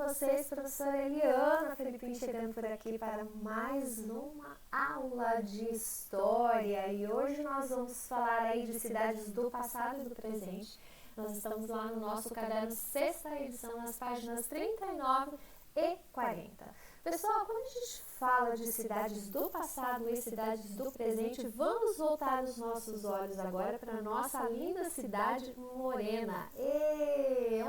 vocês, professora Eliana Felipim, chegando por aqui para mais uma aula de história. E hoje nós vamos falar aí de cidades do passado e do presente. Nós estamos lá no nosso caderno, sexta edição, nas páginas 39 e 40. Pessoal, quando a gente fala de cidades do passado e cidades do presente, vamos voltar os nossos olhos agora para a nossa linda cidade Morena,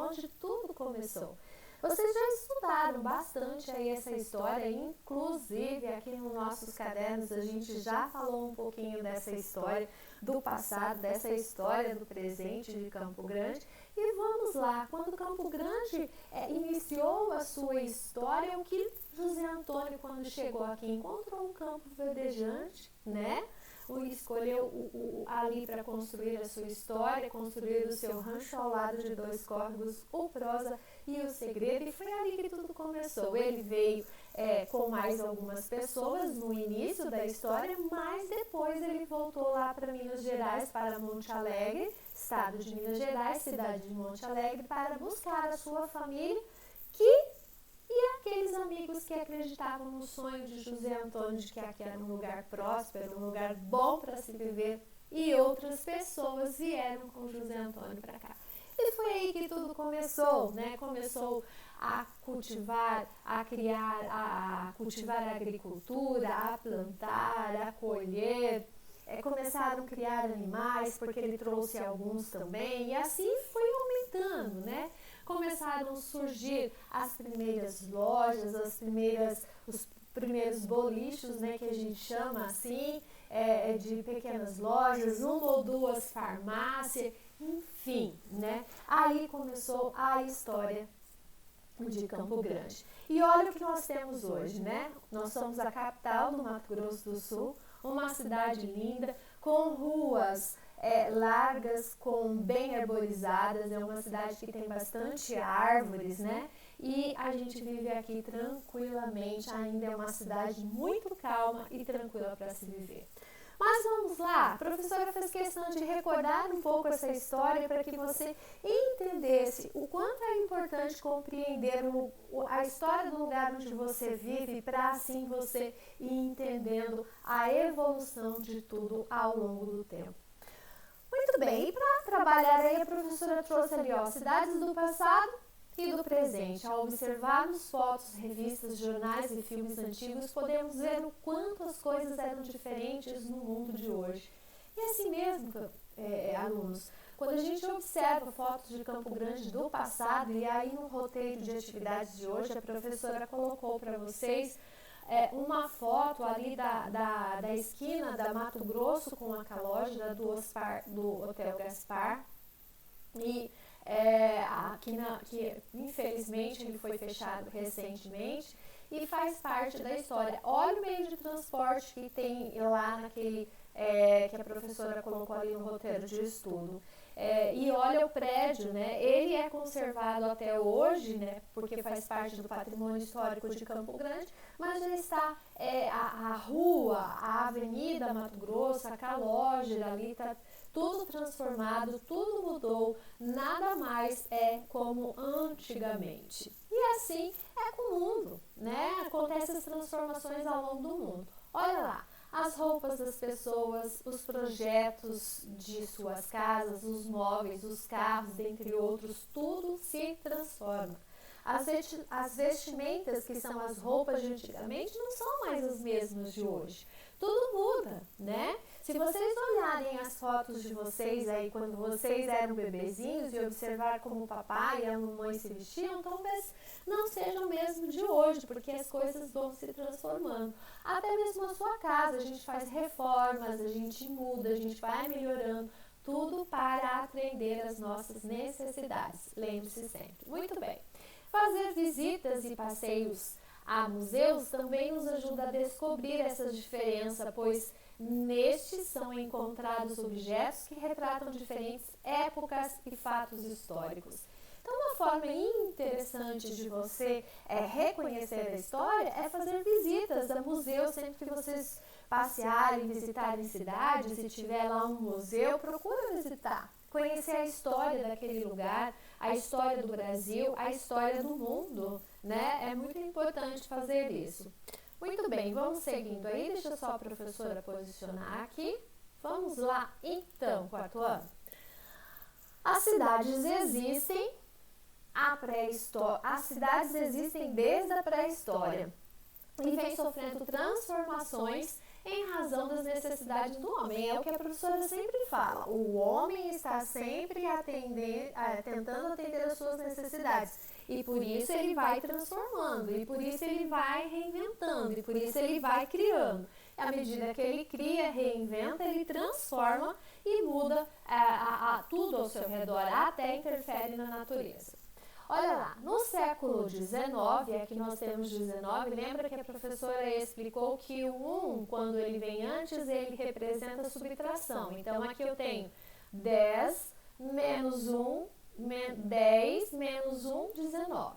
onde tudo começou. Vocês já estudaram bastante aí essa história, inclusive aqui nos nossos cadernos a gente já falou um pouquinho dessa história do passado, dessa história do presente de Campo Grande. E vamos lá, quando Campo Grande iniciou a sua história, o que José Antônio, quando chegou aqui, encontrou um campo verdejante, né? Escolheu ali para construir a sua história, construir o seu rancho ao lado de dois córregos, o Prosa e o Segredo, e foi ali que tudo começou. Ele veio com mais algumas pessoas no início da história, mas depois ele voltou lá para Minas Gerais, para Monte Alegre, estado de Minas Gerais, cidade de Monte Alegre, para buscar a sua família e aqueles amigos que acreditavam no sonho de José Antônio de que aqui era um lugar próspero, um lugar bom para se viver, e outras pessoas vieram com José Antônio para cá. E foi aí que tudo começou, né? Começou a cultivar, a criar, a cultivar a agricultura, a plantar, a colher. Começaram a criar animais, porque ele trouxe alguns também, e assim foi aumentando, né? Começaram a surgir as primeiras lojas, os primeiros bolichos, né, que a gente chama assim, de pequenas lojas, uma ou duas farmácias, enfim, né? Aí começou a história de Campo Grande. E olha o que nós temos hoje, né? Nós somos a capital do Mato Grosso do Sul, uma cidade linda, com ruas largas, bem arborizadas, é uma cidade que tem bastante árvores, né? E a gente vive aqui tranquilamente, ainda é uma cidade muito calma e tranquila para se viver. Mas vamos lá, a professora fez questão de recordar um pouco essa história para que você entendesse o quanto é importante compreender a história do lugar onde você vive, para assim você ir entendendo a evolução de tudo ao longo do tempo. Muito bem, e para trabalhar aí a professora trouxe ali, cidades do passado e do presente. Ao observarmos fotos, revistas, jornais e filmes antigos, podemos ver o quanto as coisas eram diferentes no mundo de hoje. E assim mesmo, alunos, quando a gente observa fotos de Campo Grande do passado, e aí no roteiro de atividades de hoje, a professora colocou para vocês uma foto ali da esquina da Mato Grosso com a Calógida do Hotel Gaspar, e que infelizmente ele foi fechado recentemente e faz parte da história. Olha o meio de transporte que tem lá naquele que a professora colocou ali no roteiro de estudo. E olha o prédio, né? Ele é conservado até hoje, né? Porque faz parte do patrimônio histórico de Campo Grande, mas já está a rua, a Avenida Mato Grosso, a Calógida ali, está tudo transformado, tudo mudou, nada mais é como antigamente. E assim é com o mundo, né? Acontecem as transformações ao longo do mundo. Olha lá, as roupas das pessoas, os projetos de suas casas, os móveis, os carros, dentre outros, tudo se transforma. As vestimentas, que são as roupas de antigamente, não são mais as mesmas de hoje. Tudo muda, né? Se vocês olharem as fotos de vocês aí quando vocês eram bebezinhos e observar como o papai e a mamãe se vestiam, talvez não sejam o mesmo de hoje, porque as coisas vão se transformando. Até mesmo a sua casa, a gente faz reformas, a gente muda, a gente vai melhorando, tudo para atender às nossas necessidades. Lembre-se sempre. Muito bem. Fazer visitas e passeios a museus também nos ajuda a descobrir essas diferenças, pois nestes são encontrados objetos que retratam diferentes épocas e fatos históricos. Então, uma forma interessante de você reconhecer a história é fazer visitas a museus. Sempre que vocês passearem, visitarem cidades, se tiver lá um museu, procura visitar. conhecer a história daquele lugar, a história do Brasil, a história do mundo, né? É muito importante fazer isso. Muito bem, vamos seguindo aí. Deixa só a professora posicionar aqui. Vamos lá, então, quarto ano. As cidades existem as cidades existem desde a pré-história e vem sofrendo transformações em razão das necessidades do homem. É o que a professora sempre fala. O homem está sempre tentando atender as suas necessidades. E por isso ele vai transformando, e por isso ele vai reinventando, e por isso ele vai criando. À medida que ele cria, reinventa, ele transforma e muda tudo ao seu redor, até interfere na natureza. Olha lá, no século XIX, aqui nós temos 19, lembra que a professora explicou que o 1, quando ele vem antes, ele representa a subtração. Então, aqui eu tenho 10 menos 1, 10 menos 1, 19.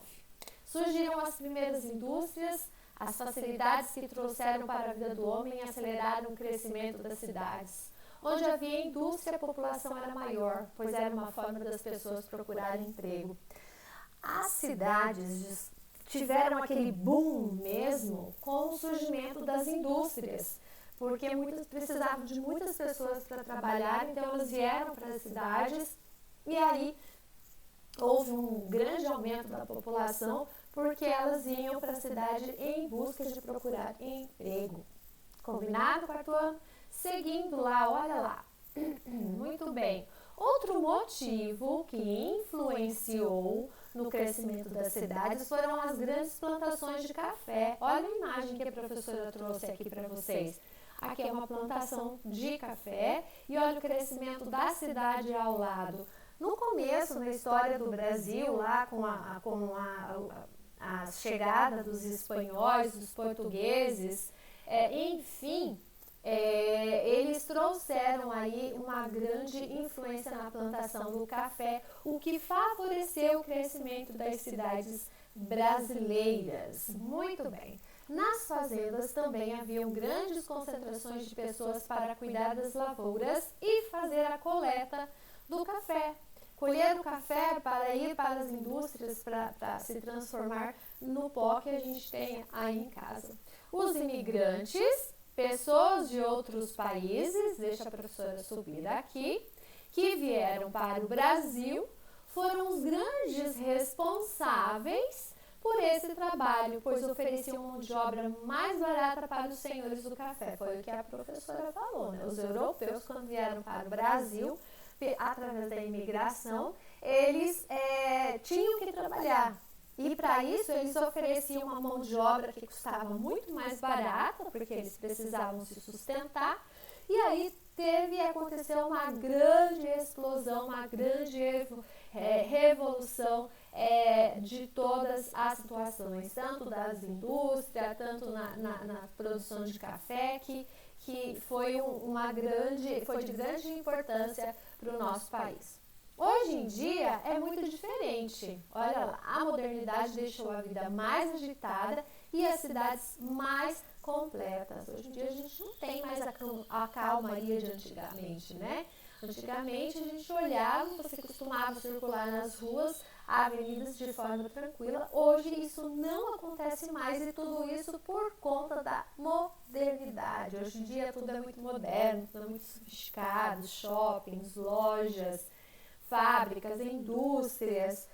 Surgiram as primeiras indústrias, as facilidades que trouxeram para a vida do homem aceleraram o crescimento das cidades. Onde havia indústria, a população era maior, pois era uma forma das pessoas procurarem emprego. As cidades tiveram aquele boom mesmo com o surgimento das indústrias, porque precisavam de muitas pessoas para trabalhar, então elas vieram para as cidades e aí houve um grande aumento da população porque elas iam para a cidade em busca de procurar emprego. Combinado, quarto ano? Seguindo lá, olha lá. Muito bem. Outro motivo que influenciou no crescimento das cidades foram as grandes plantações de café. Olha a imagem que a professora trouxe aqui para vocês. Aqui é uma plantação de café e olha o crescimento da cidade ao lado. No começo, na história do Brasil, lá com a chegada dos espanhóis, dos portugueses, enfim, eles trouxeram aí uma grande influência na plantação do café, o que favoreceu o crescimento das cidades brasileiras. Muito bem. Nas fazendas também haviam grandes concentrações de pessoas para cuidar das lavouras e fazer a coleta do café. Colher o café para ir para as indústrias para se transformar no pó que a gente tem aí em casa. Os imigrantes, pessoas de outros países, deixa a professora subir aqui, que vieram para o Brasil, foram os grandes responsáveis por esse trabalho, pois ofereciam mão de obra mais barata para os senhores do café. Foi o que a professora falou, né? Os europeus, quando vieram para o Brasil, através da imigração, eles tinham que trabalhar. E para isso eles ofereciam uma mão de obra que custava muito mais barata, porque eles precisavam se sustentar. E aí aconteceu uma grande explosão, uma grande revolução de todas as situações, tanto das indústrias, tanto na produção de café, que foi de grande importância para o nosso país. Hoje em dia é muito diferente. Olha lá, a modernidade deixou a vida mais agitada e as cidades mais completas. Hoje em dia a gente não tem mais a calmaria de antigamente, né? Antigamente a gente olhava, você costumava circular nas ruas, avenidas de forma tranquila. Hoje isso não acontece mais e tudo isso por conta da modernidade. Hoje em dia tudo é muito moderno, tudo é muito sofisticado, shoppings, lojas, fábricas, indústrias,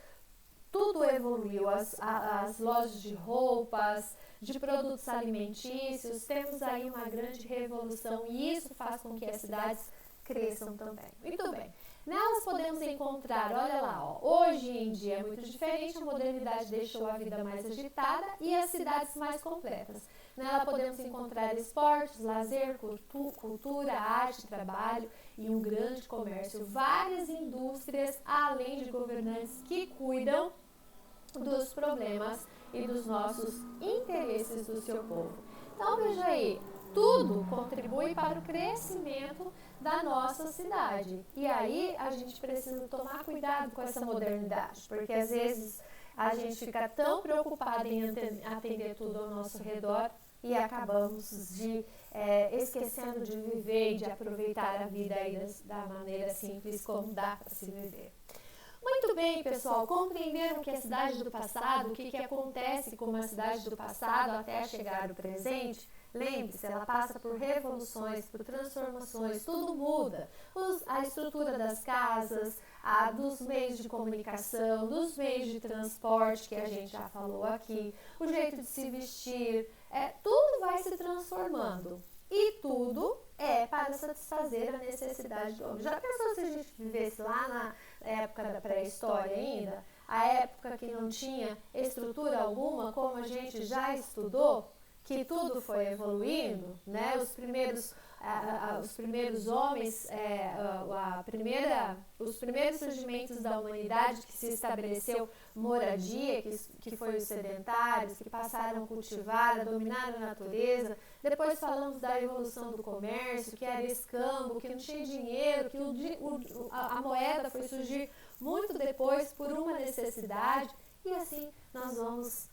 tudo evoluiu, as lojas de roupas, de produtos alimentícios, temos aí uma grande revolução e isso faz com que as cidades cresçam também. Muito bem, nelas podemos encontrar, olha lá, hoje em dia é muito diferente, a modernidade deixou a vida mais agitada e as cidades mais completas. Nela podemos encontrar esportes, lazer, cultura, arte, trabalho e um grande comércio, várias indústrias, além de governantes que cuidam dos problemas e dos nossos interesses do seu povo. Então veja aí, tudo contribui para o crescimento da nossa cidade. E aí a gente precisa tomar cuidado com essa modernidade, porque às vezes a gente fica tão preocupado em atender tudo ao nosso redor e acabamos de esquecendo de viver e de aproveitar a vida aí da maneira simples como dá para se viver. Muito bem, pessoal, compreenderam que a cidade do passado, o que acontece com a cidade do passado até chegar ao presente? Lembre-se, ela passa por revoluções, por transformações, tudo muda. A estrutura das casas, dos meios de comunicação, dos meios de transporte que a gente já falou aqui, o jeito de se vestir, tudo vai se transformando. E tudo é para satisfazer a necessidade do homem. Já pensou se a gente vivesse lá na época da pré-história ainda? A época que não tinha estrutura alguma, como a gente já estudou, que tudo foi evoluindo, né? Os primeiros homens, os primeiros surgimentos da humanidade que se estabeleceu moradia, que foi os sedentários, que passaram a cultivar, a dominar a natureza. Depois falamos da evolução do comércio, que era escambo, que não tinha dinheiro, que a moeda foi surgir muito depois por uma necessidade. E assim nós vamos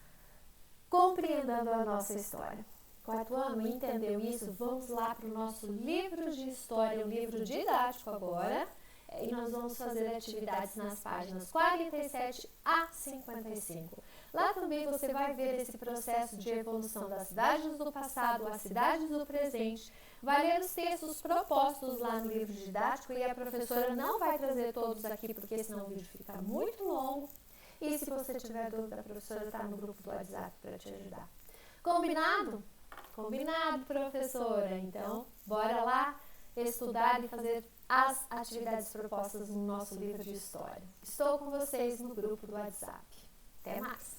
compreendendo a nossa história. Quarto ano, entendeu isso? Vamos lá para o nosso livro de história, um livro didático agora, e nós vamos fazer atividades nas páginas 47 a 55. Lá também você vai ver esse processo de evolução das cidades do passado às cidades do presente, vai ler os textos propostos lá no livro didático, e a professora não vai trazer todos aqui, porque senão o vídeo fica muito longo. E se você tiver dúvida, a professora está no grupo do WhatsApp para te ajudar. Combinado? Combinado, professora. Então, bora lá estudar e fazer as atividades propostas no nosso livro de história. Estou com vocês no grupo do WhatsApp. Até mais!